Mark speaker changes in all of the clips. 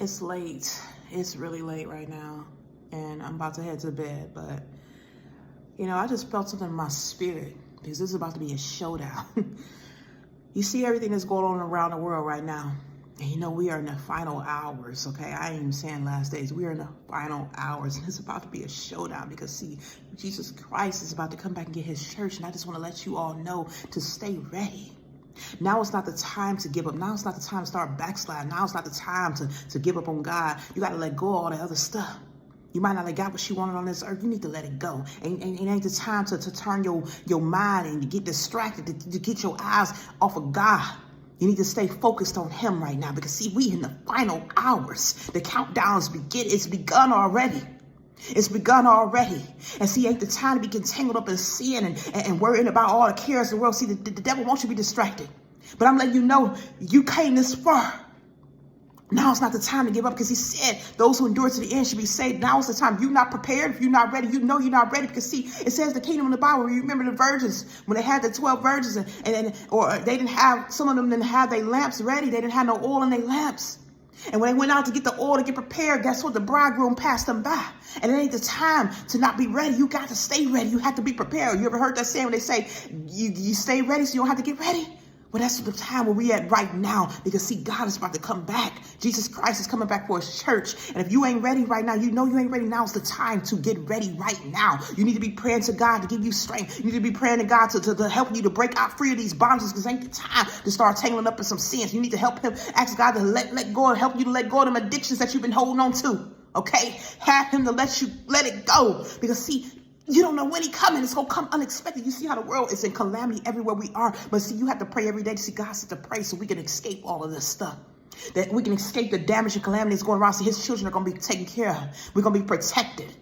Speaker 1: It's late. It's really late right now. And I'm about to head to bed. But, I just felt something in my spirit because this is about to be a showdown. You see everything that's going on around the world right now. And we are in the final hours, okay? I ain't even saying last days. We are in the final hours. And it's about to be a showdown because, see, Jesus Christ is about to come back and get his church. And I just want to let you all know to stay ready. Now it's not the time to give up. Now it's not the time to start backsliding. Now it's not the time to give up on God. You got to let go of all that other stuff. You might not have got what you wanted on this earth. You need to let it go. And it ain't the time to turn your mind and to get distracted, to get your eyes off of God. You need to stay focused on him right now because, see, we in the final hours. The countdown it's begun already. It's begun already. And see, ain't the time to be entangled up in sin and worrying about all the cares of the world. See, the devil wants you to be distracted. But I'm letting you know, you came this far. Now it's not the time to give up because he said those who endure to the end should be saved. Now is the time. If you're not prepared, if you're not ready, you're not ready. Because, see, it says the kingdom in the Bible. You remember the virgins when they had the 12 virgins or they didn't have, some of them didn't have their lamps ready. They didn't have no oil in their lamps. And when they went out to get the oil to get prepared, guess what? The bridegroom passed them by. And it ain't the time to not be ready. You got to stay ready. You have to be prepared. You ever heard that saying when they say you stay ready so you don't have to get ready? Well, that's the time where we at right now because, see, God is about to come back. Jesus Christ is coming back for his church. And if you ain't ready right now, you ain't ready. Now is the time to get ready right now. You need to be praying to God to give you strength. You need to be praying to God to help you to break out free of these bondages because it ain't the time to start tangling up in some sins. You need to help him, ask God to let go and help you to let go of them addictions that you've been holding on to. Okay? Have him to let it go because, see, you don't know when he's coming. It's going to come unexpected. You see how the world is in calamity everywhere we are. But, see, you have to pray every day to see God said to pray so we can escape all of this stuff. That we can escape the damage and calamity that's going around. So his children are going to be taken care of. We're going to be protected.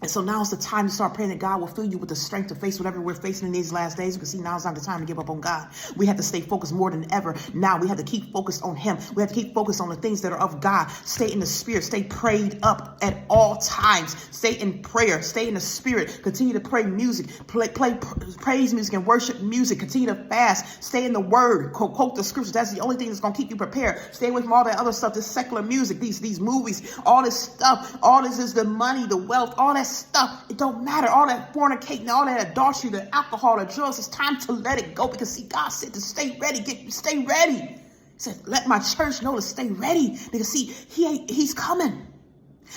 Speaker 1: And so now is the time to start praying that God will fill you with the strength to face whatever we're facing in these last days. Because, see, now is not the time to give up on God. We have to stay focused more than ever. Now we have to keep focused on him. We have to keep focused on the things that are of God. Stay in the spirit. Stay prayed up at all times. Stay in prayer. Stay in the spirit. Continue to pray music. Play praise music and worship music. Continue to fast. Stay in the word. Quote the scriptures. That's the only thing that's going to keep you prepared. Stay away from all that other stuff. This secular music, these movies, all this stuff. All this is the money, the wealth, all that stuff. It don't matter. All that fornicating, all that adultery, the alcohol, the drugs. It's time to let it go because, see, God said to stay ready. Stay ready. He said, let my church know to stay ready because, see, he's coming.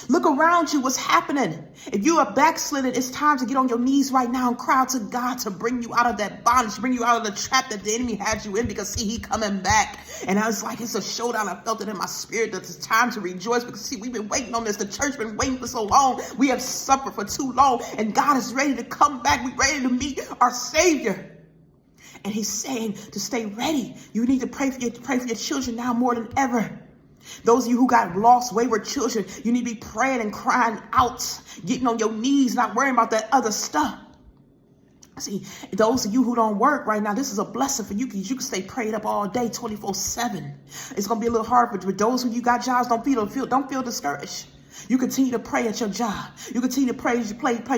Speaker 1: Look around you. What's happening? If you are backslidden, it's time to get on your knees right now and cry out to God to bring you out of that bondage, bring you out of the trap that the enemy had you in because, see, he coming back. And I was like, it's a showdown. I felt it in my spirit that it's time to rejoice because, see, we've been waiting on this. The church been waiting for so long. We have suffered for too long and God is ready to come back. We're ready to meet our Savior. And he's saying to stay ready. You need to pray for your children now more than ever. Those of you who got lost, wayward children, you need to be praying and crying out, getting on your knees, not worrying about that other stuff. See, those of you who don't work right now, this is a blessing for you because you can stay prayed up all day, 24/7. It's going to be a little hard, but for those who you got jobs, don't feel discouraged. You continue to pray at your job. You continue to pray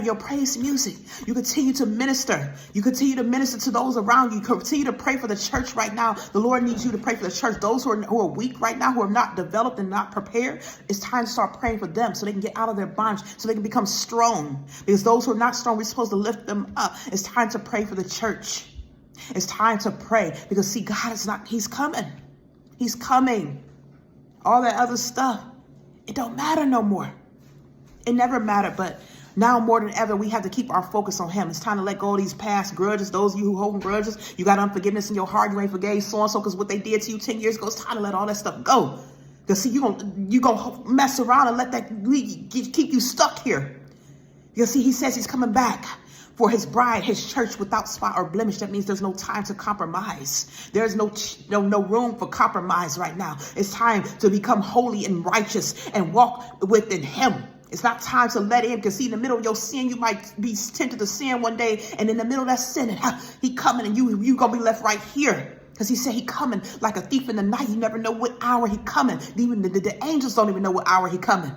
Speaker 1: your praise music. You continue to minister. You continue to minister to those around you. You continue to pray for the church right now. The Lord needs you to pray for the church. Those who are weak right now, who are not developed and not prepared, it's time to start praying for them so they can get out of their bondage, so they can become strong. Because those who are not strong, we're supposed to lift them up. It's time to pray for the church. It's time to pray because, see, he's coming. He's coming. All that other stuff, it don't matter no more. It never mattered, but now more than ever, we have to keep our focus on him. It's time to let go of these past grudges. Those of you who holding grudges, you got unforgiveness in your heart. You ain't forgave so-and-so because what they did to you 10 years ago. It's time to let all that stuff go. Because, see, you gonna mess around and let that keep you stuck here. Because, see, he says he's coming back for his bride, his church, without spot or blemish. That means there's no time to compromise. There's no room for compromise right now. It's time to become holy and righteous and walk within him. It's not time to let in, because, see, in the middle of your sin, you might be tempted to sin one day, and in the middle of that sin, he coming, and you gonna be left right here. Because he said he coming like a thief in the night. You never know what hour he coming. Even the angels don't even know what hour he coming.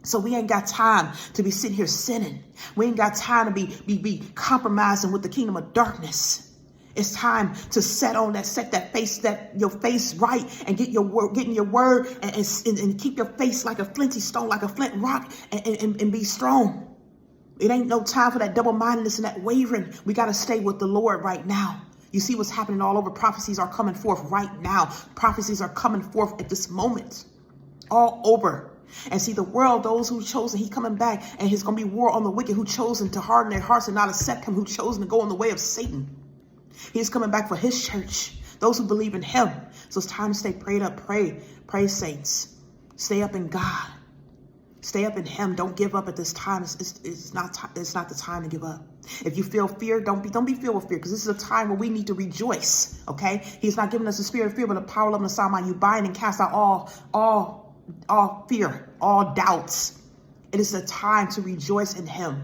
Speaker 1: So we ain't got time to be sitting here sinning. We ain't got time to be compromising with the kingdom of darkness. It's time to set your face right and get your word, get in your word and keep your face like a flinty stone, like a flint rock, and be strong. It ain't no time for that double-mindedness and that wavering. We got to stay with the Lord right now. You see what's happening all over. Prophecies are coming forth right now. Prophecies are coming forth at this moment, all over. And see, the world, those who chosen, he's coming back, and there's going to be war on the wicked who chosen to harden their hearts and not accept him, who chosen to go in the way of Satan. He's coming back for his church, those who believe in him. So it's time to stay prayed up. Pray, saints. Stay up in God. Stay up in him. Don't give up at this time. It's not the time to give up. If you feel fear, don't be filled with fear, because this is a time where we need to rejoice. Okay? He's not giving us a spirit of fear, but a power, love, and a sound mind. You bind and cast out all fear, all doubts. It is a time to rejoice in him.